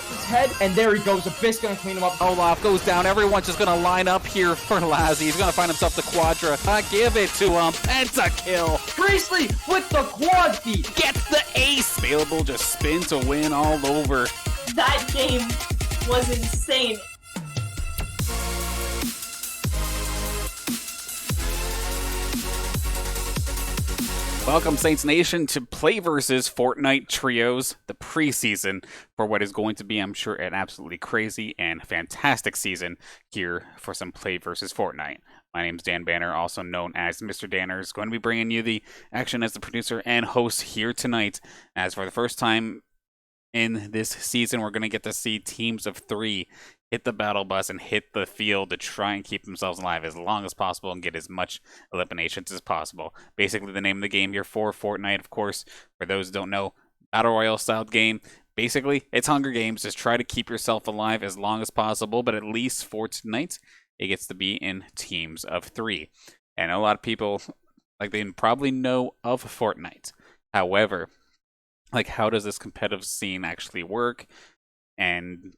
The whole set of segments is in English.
his head, and there he goes. Abyss gonna clean him up. Olaf goes down. Everyone's just gonna line up here for Lazzy. He's gonna find himself the Quadra. Give it to him. Pentakill. Priestley with the quad feet. Gets the ace. Available, just spin to win all over. That game was insane. Welcome, Saints Nation, to PlayVS Fortnite Trios, the preseason for what is going to be, I'm sure, an absolutely crazy and fantastic season here for some PlayVS Fortnite. My name is Dan Banner, also known as Mr. Danners, going to be bringing you the action as the producer and host here tonight. As for the first time in this season, we're going to get to see teams of 3 hit the battle bus and hit the field to try and keep themselves alive as long as possible and get as much eliminations as possible. Basically, the name of the game here for Fortnite, of course, for those who don't know, Battle Royale style game. Basically, it's Hunger Games. Just try to keep yourself alive as long as possible, but at least for tonight, it gets to be in teams of 3. And a lot of people, they probably know of Fortnite. However, how does this competitive scene actually work? And,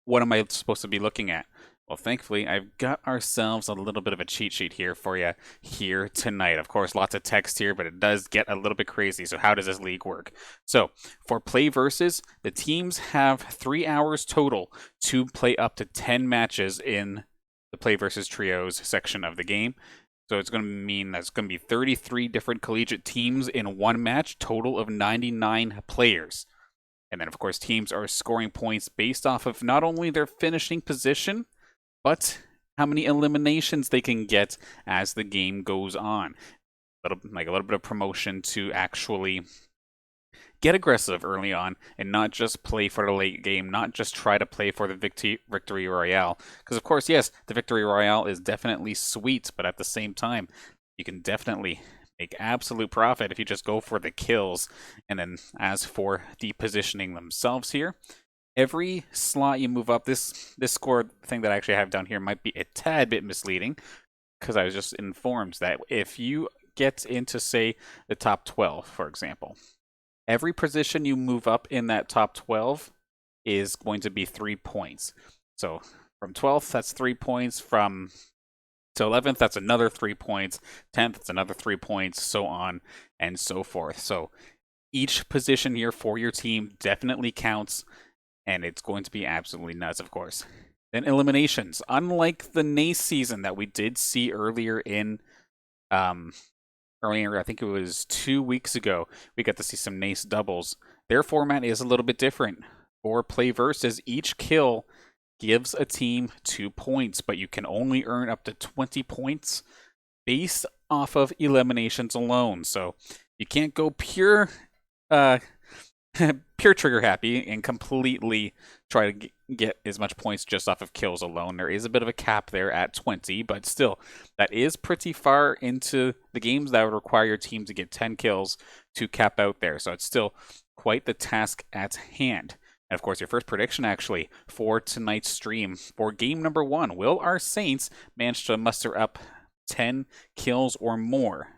what am I supposed to be looking at? Well, thankfully, I've got ourselves a little bit of a cheat sheet here for you here tonight. Of course, lots of text here, but it does get a little bit crazy. So how does this league work? So for PlayVS, the teams have 3 hours total to play up to 10 matches in the PlayVS Trios section of the game. So it's going to mean that's going to be 33 different collegiate teams in one match, total of 99 players. And then, of course, teams are scoring points based off of not only their finishing position, but how many eliminations they can get as the game goes on. A little bit of promotion to actually get aggressive early on and not just play for the late game, not just try to play for the victory royale. Because, of course, yes, the victory royale is definitely sweet, but at the same time, you can definitely make absolute profit if you just go for the kills. And then as for the positioning themselves here, every slot you move up, this score thing that I actually have down here might be a tad bit misleading, because I was just informed that if you get into, say, the top 12, for example, every position you move up in that top 12 is going to be 3 points. So from 12th, that's 3 points. From to 11th, that's another 3 points. 10th, it's another 3 points, so on and so forth. So each position here for your team definitely counts, and it's going to be absolutely nuts, of course. Then eliminations. Unlike the NACE season that we did see earlier in, I think it was 2 weeks ago, we got to see some NACE doubles. Their format is a little bit different. For PlayVS, each kill gives a team 2 points, but you can only earn up to 20 points based off of eliminations alone. So you can't go pure trigger happy and completely try to get as much points just off of kills alone. There is a bit of a cap there at 20, but still, that is pretty far into the games that would require your team to get 10 kills to cap out there. So it's still quite the task at hand. And of course, your first prediction actually for tonight's stream for game number 1. Will our Saints manage to muster up 10 kills or more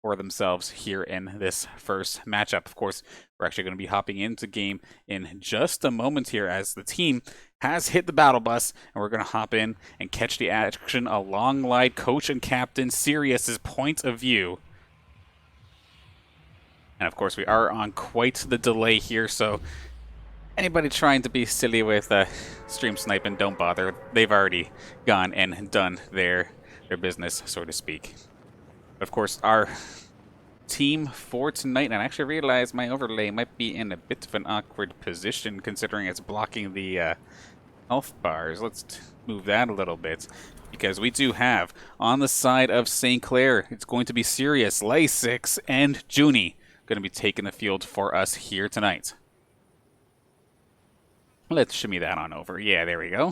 for themselves here in this first matchup? Of course, we're actually going to be hopping into game in just a moment here as the team has hit the battle bus, and we're going to hop in and catch the action alongside coach and captain Sirius's point of view. And of course, we are on quite the delay here, so anybody trying to be silly with stream sniping, don't bother. They've already gone and done their business, so to speak. Of course, our team for tonight, and I actually realized my overlay might be in a bit of an awkward position considering it's blocking the health bars. Let's move that a little bit, because we do have on the side of St. Clair, it's going to be Sirius, Lysix, and Junie going to be taking the field for us here tonight. Let's shimmy that on over. Yeah, there we go.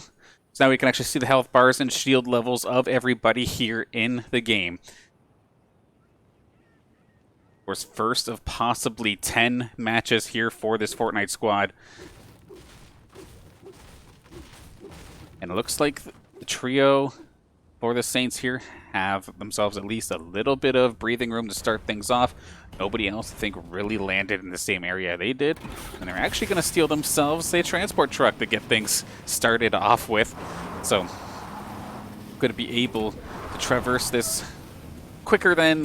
So now we can actually see the health bars and shield levels of everybody here in the game. Of course, first of possibly 10 matches here for this Fortnite squad. And it looks like the trio for the Saints here have themselves at least a little bit of breathing room to start things off. Nobody else, I think, really landed in the same area they did. And they're actually going to steal themselves a transport truck to get things started off with. So, going to be able to traverse this quicker than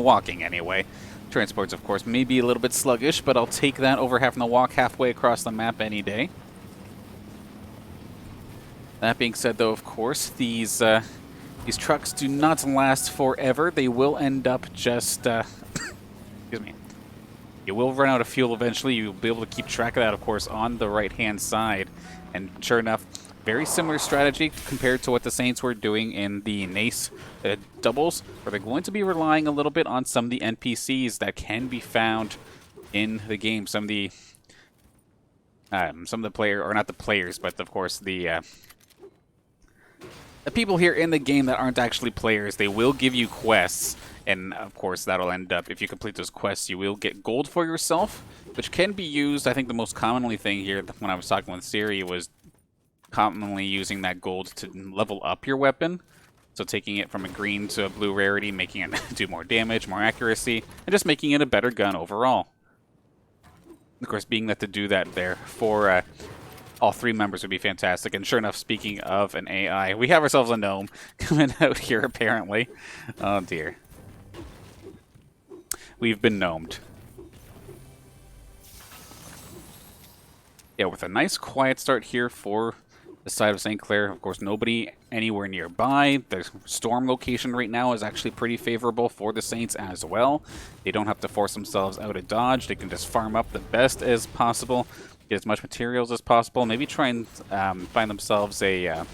walking anyway. Transports, of course, may be a little bit sluggish, but I'll take that over having to walk halfway across the map any day. That being said, though, of course, these trucks do not last forever. They will end up just... excuse me. You will run out of fuel eventually. You'll be able to keep track of that, of course, on the right-hand side. And sure enough, very similar strategy compared to what the Saints were doing in the Nace doubles, where they're going to be relying a little bit on some of the NPCs that can be found in the game. Some of the player, or not the players, but of course the people here in the game that aren't actually players. They will give you quests, and of course that'll end up, if you complete those quests, you will get gold for yourself, which can be used. I think the most commonly thing here when I was talking with Siri was commonly using that gold to level up your weapon. So taking it from a green to a blue rarity, making it do more damage, more accuracy, and just making it a better gun overall. Of course, being that to do that there for all three members would be fantastic. And sure enough, speaking of an AI, we have ourselves a gnome coming out here apparently. Oh dear. We've been gnomed. Yeah, with a nice quiet start here for the side of St. Clair. Of course, nobody anywhere nearby. The storm location right now is actually pretty favorable for the Saints as well. They don't have to force themselves out of dodge. They can just farm up the best as possible, get as much materials as possible, maybe try and find themselves a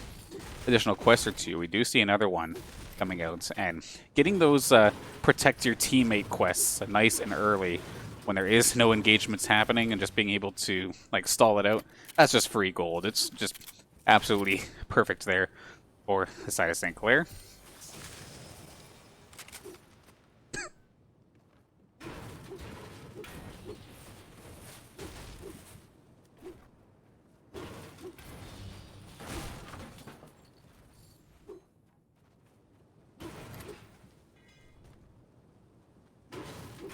additional quest or two. We do see another one coming out, and getting those protect your teammate quests nice and early when there is no engagements happening, and just being able to like stall it out, that's just free gold. It's just absolutely perfect there for the side of St. Clair.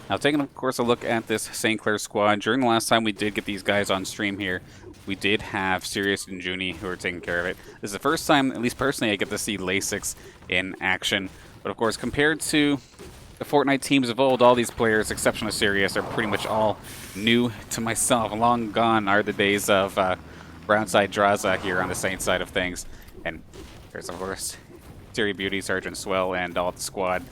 Now, taking, of course, a look at this St. Clair squad, during the last time we did get these guys on stream here, we did have Sirius and Junie who were taking care of it. This is the first time, at least personally, I get to see Lasix in action. But, of course, compared to the Fortnite teams of old, all these players, exception of Sirius, are pretty much all new to myself. Long gone are the days of Brownside Draza here on the Saint side of things. And there's, of course, Siri Beauty, Sergeant Swell, and all the squad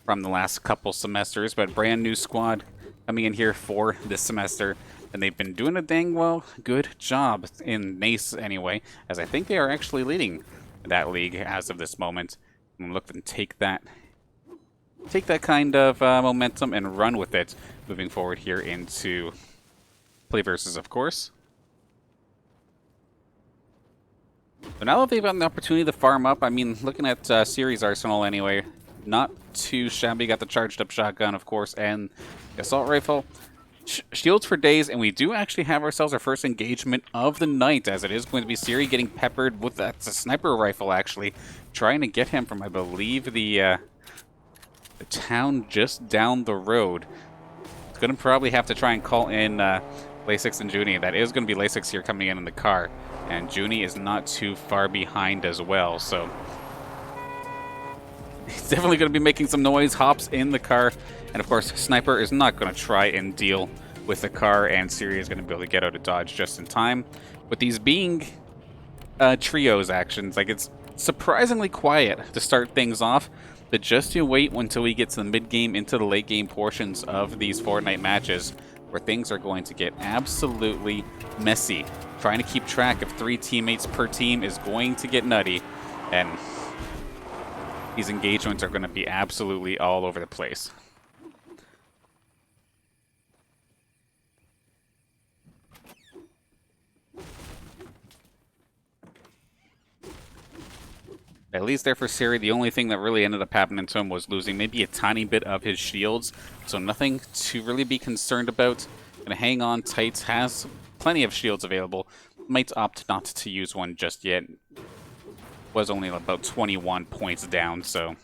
from the last couple semesters, but brand new squad coming in here for this semester, and they've been doing a dang well good job in Nace anyway, as I think they are actually leading that league as of this moment. And look and take that kind of momentum and run with it moving forward here into PlayVS, of course. So now that they've gotten the opportunity to farm up, I mean, looking at Siri's arsenal anyway, not too shabby. Got the charged up shotgun, of course, and the assault rifle. Shields for days, and we do actually have ourselves our first engagement of the night, as it is going to be Siri getting peppered with that sniper rifle, actually. Trying to get him from, I believe, the town just down the road. It's going to probably have to try and call in Lasix and Junie. That is going to be Lasix here coming in the car, and Junie is not too far behind as well, so he's definitely going to be making some noise, hops in the car, and of course, Sniper is not going to try and deal with the car, and Siri is going to be able to get out of dodge just in time. With these being trios actions, like, it's surprisingly quiet to start things off, but just you wait until we get to the mid-game into the late-game portions of these Fortnite matches, where things are going to get absolutely messy. Trying to keep track of 3 teammates per team is going to get nutty, and these engagements are going to be absolutely all over the place. At least there for Siri, the only thing that really ended up happening to him was losing maybe a tiny bit of his shields, so nothing to really be concerned about. Gonna hang on tight, has plenty of shields available. Might opt not to use one just yet. Was only about 21 points down, so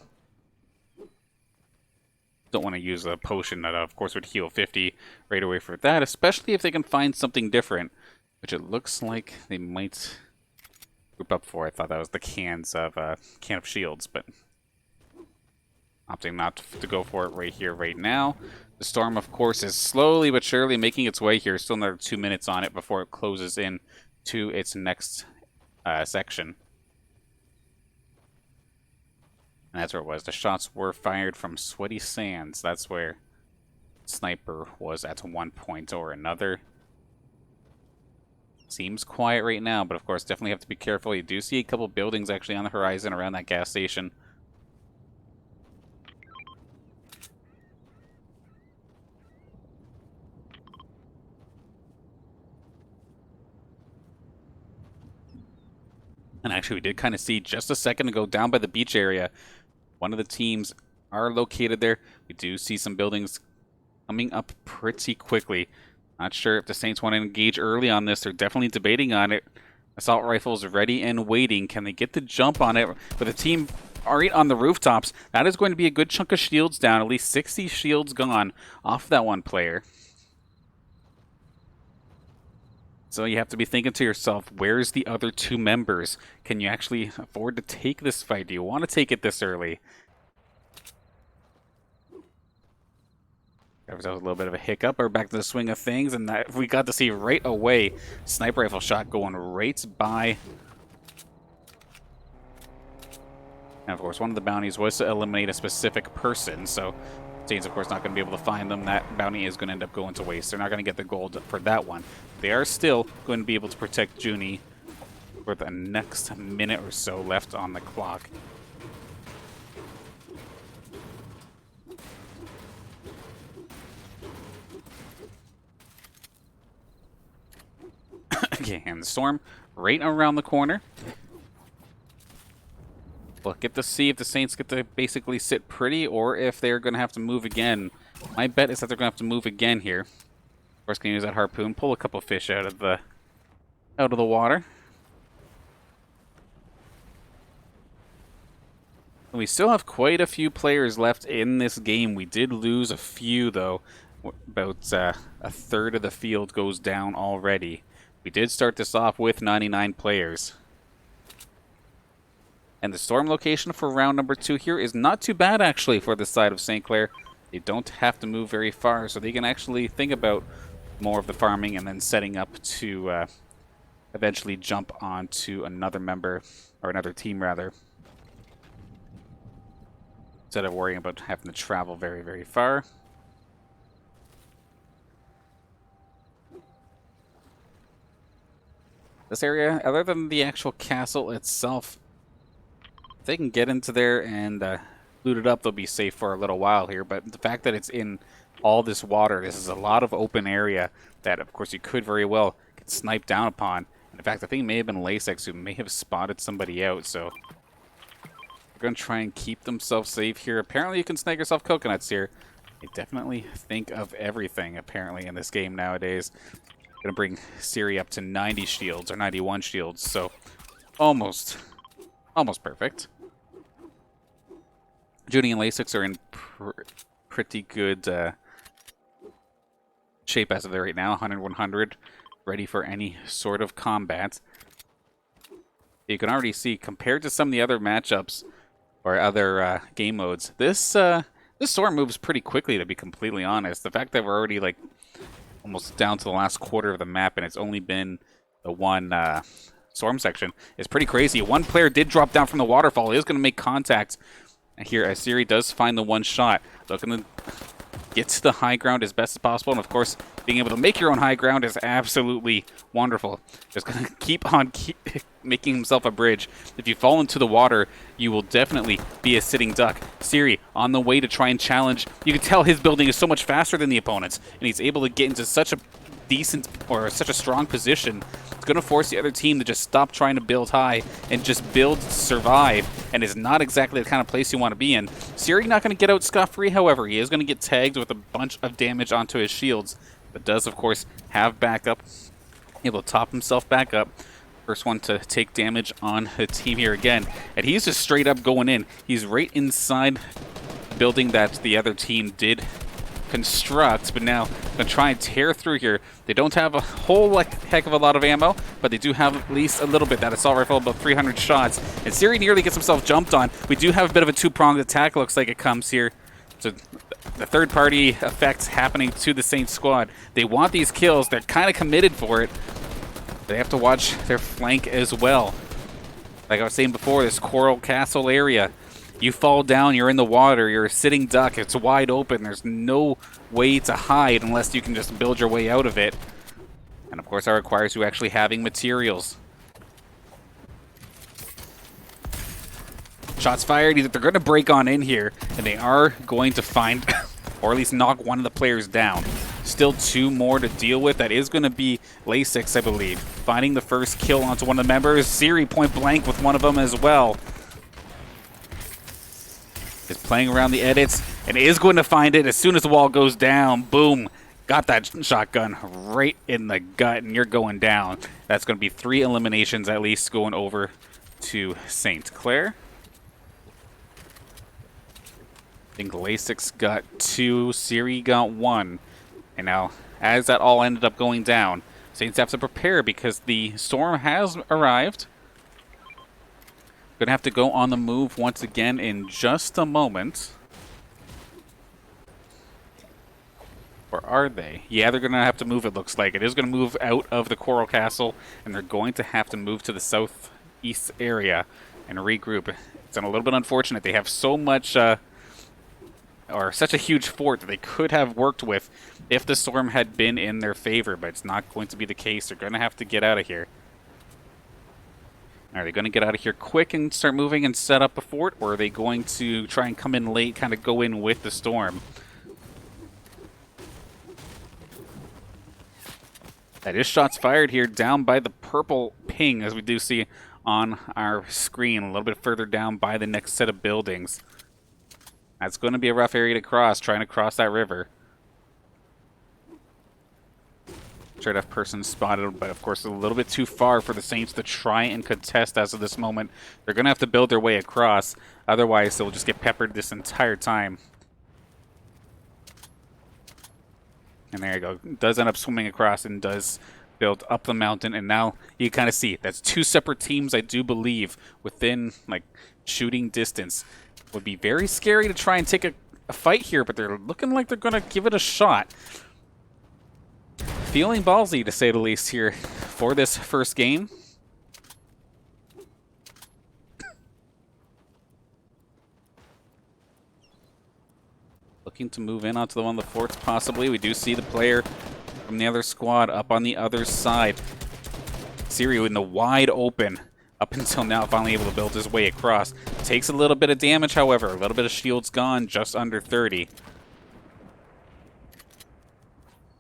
don't want to use a potion that, of course, would heal 50 right away for that, especially if they can find something different, which it looks like they might group up for. I thought that was the can of shields, but opting not to go for it right here, right now. The storm, of course, is slowly but surely making its way here. Still another 2 minutes on it before it closes in to its next section. And that's where it was. The shots were fired from Sweaty Sands. That's where Sniper was at one point or another. Seems quiet right now, but of course, definitely have to be careful. You do see a couple buildings actually on the horizon around that gas station. And actually, we did kind of see just a second ago down by the beach area. One of the teams are located there. We do see some buildings coming up pretty quickly. Not sure if the Saints want to engage early on this. They're definitely debating on it. Assault rifles ready and waiting. Can they get the jump on it? With the team right on the rooftops, that is going to be a good chunk of shields down. At least 60 shields gone off that one player. So you have to be thinking to yourself, where's the other two members? Can you actually afford to take this fight? Do you want to take it this early? That was a little bit of a hiccup. We're back to the swing of things, and that we got to see right away. Sniper rifle shot going right by. And of course, one of the bounties was to eliminate a specific person, so Saints, of course, not going to be able to find them. That bounty is going to end up going to waste. They're not going to get the gold for that one. They are still going to be able to protect Junie for the next minute or so left on the clock. Okay, and the storm right around the corner. We'll get to see if the Saints get to basically sit pretty or if they're going to have to move again. My bet is that they're going to have to move again here. Of course, can use that harpoon, pull a couple fish out of the water. And we still have quite a few players left in this game. We did lose a few, though. About a third of the field goes down already. We did start this off with 99 players. And the storm location for round number 2 here is not too bad, actually, for the side of St. Clair. They don't have to move very far, so they can actually think about more of the farming and then setting up to eventually jump onto another member, or another team, rather. Instead of worrying about having to travel very, very far. This area, other than the actual castle itself, if they can get into there and loot it up, they'll be safe for a little while here. But the fact that it's in all this water, this is a lot of open area that, of course, you could very well get sniped down upon. And in fact, I think it may have been Lasix who may have spotted somebody out, so they're going to try and keep themselves safe here. Apparently, you can snag yourself coconuts here. They definitely think of everything, apparently, in this game nowadays. Going to bring Siri up to 90 shields, or 91 shields, so almost perfect. Judy and Lasix are in pretty good shape as of there right now. 100, 100, ready for any sort of combat. You can already see, compared to some of the other matchups or other game modes, this storm moves pretty quickly, to be completely honest. The fact that we're already like almost down to the last quarter of the map and it's only been the one storm section is pretty crazy. One player did drop down from the waterfall. He is going to make contact here as Siri does find the one shot. Looking to get to the high ground as best as possible. And of course, being able to make your own high ground is absolutely wonderful. Just going to keep making himself a bridge. If you fall into the water, you will definitely be a sitting duck. Siri on the way to try and challenge. You can tell his building is so much faster than the opponent's, and he's able to get into such a decent or such a strong position. It's going to force the other team to just stop trying to build high and just build to survive, and is not exactly the kind of place you want to be in. Siri not going to get out scot-free, however. He is going to get tagged with a bunch of damage onto his shields, but does, of course, have backup. Able to top himself back up. First one to take damage on the team here again. And he's just straight up going in. He's right inside the building that the other team did construct, but now gonna try and tear through here. They don't have a whole heck of a lot of ammo, but they do have at least a little bit. That assault rifle, about 300 shots, and Siri nearly gets himself jumped on. We do have a bit of a two-pronged attack, looks like it comes here. So the third-party effects happening to the Saints squad. They want these kills. They're kind of committed for it. They have to watch their flank as well. Like I was saying before, this Coral Castle area, you fall down, you're in the water, you're a sitting duck, it's wide open, there's no way to hide unless you can just build your way out of it. And of course that requires you actually having materials. Shots fired, either they're going to break on in here, and they are going to find, or at least knock one of the players down. Still two more to deal with. That is going to be Lasix, I believe. Finding the first kill onto one of the members. Siri point blank with one of them as well. Is playing around the edits and is going to find it as soon as the wall goes down. Boom. Got that shotgun right in the gut, and you're going down. That's going to be 3 eliminations at least going over to St. Clair. I think Lasix got 2, Siri got 1. And now, as that all ended up going down, Saints have to prepare because the storm has arrived. Gonna have to go on the move once again in just a moment. Or are they? Yeah, they're gonna have to move, it looks like. It is gonna move out of the Coral Castle, and they're going to have to move to the southeast area and regroup. It's a little bit unfortunate. They have so much, or such a huge fort that they could have worked with if the storm had been in their favor, but it's not going to be the case. They're going to have to get out of here. Are they going to get out of here quick and start moving and set up a fort, or are they going to try and come in late, kind of go in with the storm? That is shots fired here down by the purple ping, as we do see on our screen, a little bit further down by the next set of buildings. That's going to be a rough area to cross, trying to cross that river. Straight up person spotted, but of course a little bit too far for the Saints to try and contest as of this moment. They're going to have to build their way across, otherwise they'll just get peppered this entire time. And there you go. Does end up swimming across and does build up the mountain, and now you kind of see that's 2 separate teams, I do believe, within like shooting distance. Would be very scary to try and take a fight here, but they're looking like they're going to give it a shot. Feeling ballsy, to say the least, here for this first game. Looking to move in onto one of the forts, possibly. We do see the player from the other squad up on the other side. Siri in the wide open. Up until now, finally able to build his way across. Takes a little bit of damage, however. A little bit of shields gone, just under 30.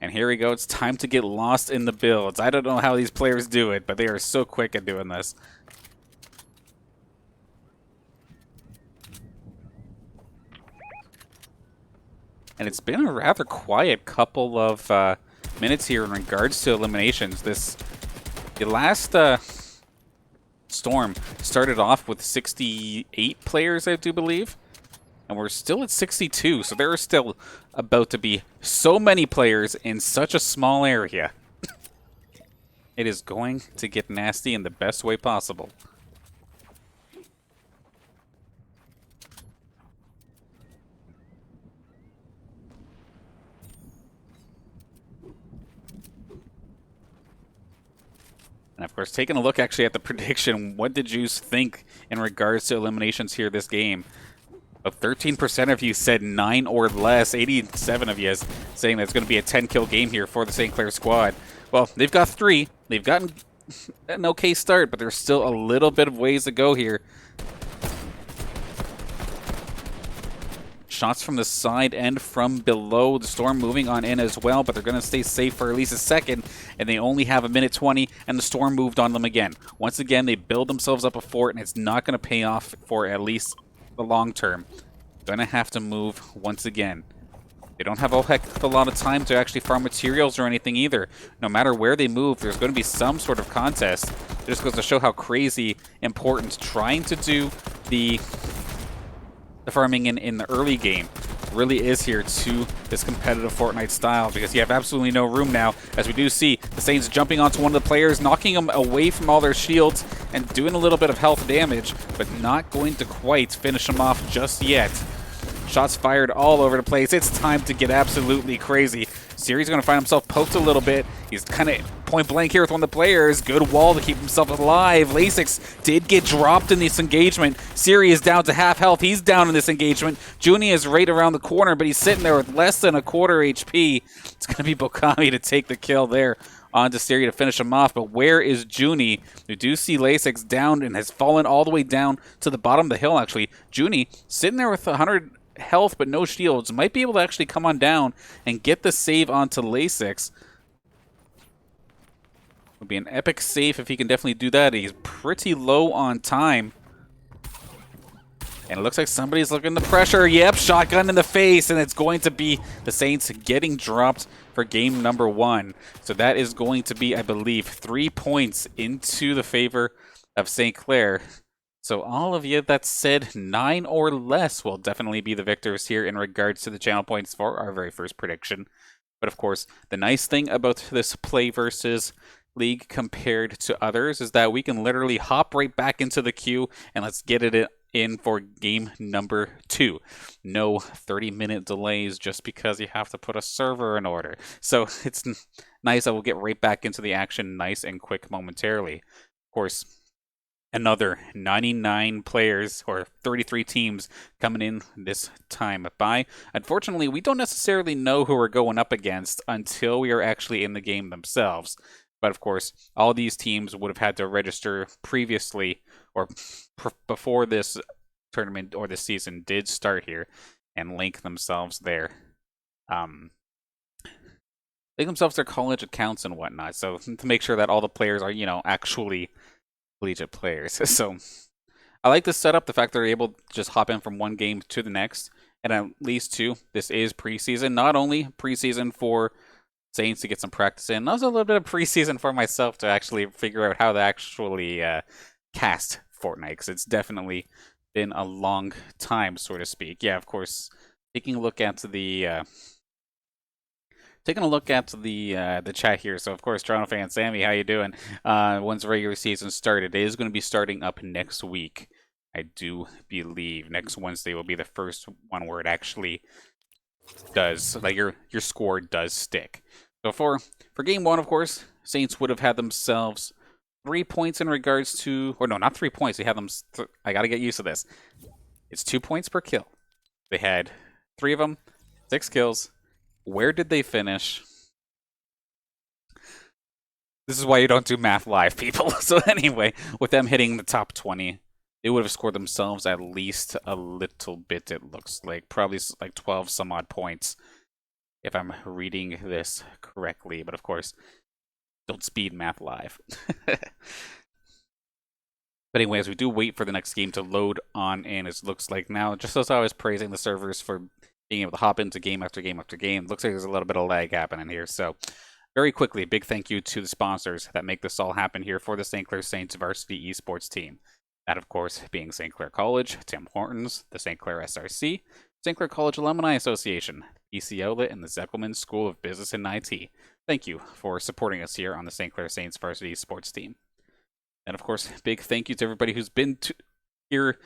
And here we go. It's time to get lost in the builds. I don't know how these players do it, but they are so quick at doing this. And it's been a rather quiet couple of minutes here in regards to eliminations. The last storm started off with 68 players, I do believe. And we're still at 62, so there are still about to be so many players in such a small area. It is going to get nasty in the best way possible. And of course, taking a look actually at the prediction, what did you think in regards to eliminations here this game? Of 13% of you said 9 or less. 87 of you saying that it's going to be a 10-kill game here for the St. Clair squad. Well, they've got 3. They've gotten an okay start, but there's still a little bit of ways to go here. Shots from the side and from below. The storm moving on in as well, but they're going to stay safe for at least a second, and they only have a minute 20, and the storm moved on them again. Once again, they build themselves up a fort, and it's not going to pay off for at least the long term. Gonna have to move once again. They don't have a heck of a lot of time to actually farm materials or anything either. No matter where they move, there's going to be some sort of contest. It just goes to show how crazy important trying to do the farming in the early game really is here to this competitive Fortnite style, because you have absolutely no room now, as we do see the Saints jumping onto one of the players, knocking them away from all their shields and doing a little bit of health damage, but not going to quite finish them off just yet. Shots fired all over the place. It's time to get absolutely crazy. Siri's going to find himself poked a little bit. He's kind of point blank here with one of the players. Good wall to keep himself alive. Lasix did get dropped in this engagement. Siri is down to half health. He's down in this engagement. Junie is right around the corner, but he's sitting there with less than a quarter HP. It's going to be Bokami to take the kill there onto Siri to finish him off. But where is Junie? We do see Lasix down and has fallen all the way down to the bottom of the hill, actually. Junie sitting there with 100 health but no shields, might be able to actually come on down and get the save onto Lasix. Would be an epic save if he can definitely do that. He's pretty low on time. And it looks like somebody's looking to pressure. Yep, shotgun in the face, and it's going to be the Saints getting dropped for game number 1. So that is going to be, I believe, 3 points into the favor of St. Clair. So all of you that said 9 or less will definitely be the victors here in regards to the channel points for our very first prediction. But of course, the nice thing about this Play versus League compared to others is that we can literally hop right back into the queue and let's get it in for game number 2. No 30-minute delays just because you have to put a server in order. So it's nice that we'll get right back into the action nice and quick momentarily. Of course, another 99 players or 33 teams coming in this time by. Unfortunately, we don't necessarily know who we're going up against until we are actually in the game themselves. But of course, all these teams would have had to register previously or before this tournament or this season did start here and link themselves there. Link themselves their college accounts and whatnot. So to make sure that all the players are, you know, actually collegiate players. So I like this setup, the fact they're able to just hop in from one game to the next. And at least 2, this is preseason. Not only preseason for Saints to get some practice in, also a little bit of preseason for myself to actually figure out how to actually cast Fortnite, because it's definitely been a long time, so to speak. Yeah, of course, taking a look at the chat here. So of course, Toronto fan Sammy, how you doing? Once regular season started, it is going to be starting up next week. I do believe next Wednesday will be the first one where it actually does, like, your score does stick. So for game 1, of course, Saints would have had themselves 3 points in regards to, or no, not 3 points. They had them. I got to get used to this. It's 2 points per kill. They had 3 of them, 6 kills. Where did they finish? This is why you don't do math live, people. So anyway, with them hitting the top 20, they would have scored themselves at least a little bit, it looks like. Probably like 12 some odd points, if I'm reading this correctly. But of course, don't speed math live. But anyway, as we do wait for the next game to load on in, it looks like now, just as I was praising the servers for being able to hop into game after game after game, looks like there's a little bit of lag happening here. So very quickly, big thank you to the sponsors that make this all happen here for the St. Clair Saints varsity esports team. That, of course, being St. Clair College, Tim Hortons, the St. Clair SRC, St. Clair College Alumni Association, ECOLIT, and the Zekelman School of Business and IT. Thank you for supporting us here on the St. Clair Saints varsity sports team. And, of course, big thank you to everybody who's been here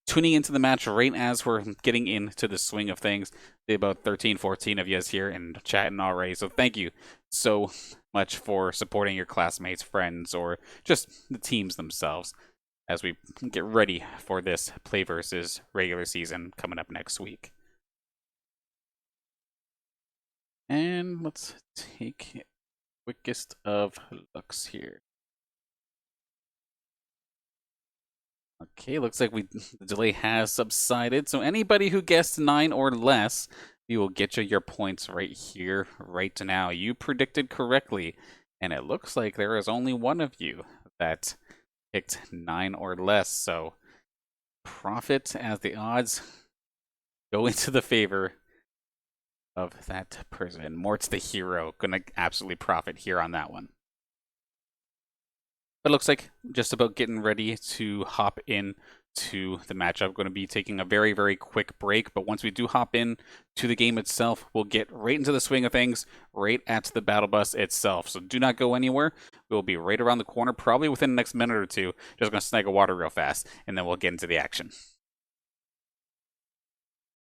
tuning into the match right as we're getting into the swing of things. About 13, 14 of you here and chatting already. So thank you so much for supporting your classmates, friends, or just the teams themselves as we get ready for this Play versus regular season coming up next week. And let's take quickest of looks here. Okay, looks like the delay has subsided. So anybody who guessed 9 or less, we will get you your points right here, right now. You predicted correctly, and it looks like there is only one of you that picked 9 or less. So profit as the odds go into the favor of that person. Mort's the hero, gonna absolutely profit here on that one. But it looks like just about getting ready to hop in to the matchup. Going to be taking a very, very quick break, but once we do hop in to the game itself, we'll get right into the swing of things, right at the battle bus itself. So do not go anywhere. We'll be right around the corner, probably within the next minute or two. Just going to snag a water real fast, and then we'll get into the action.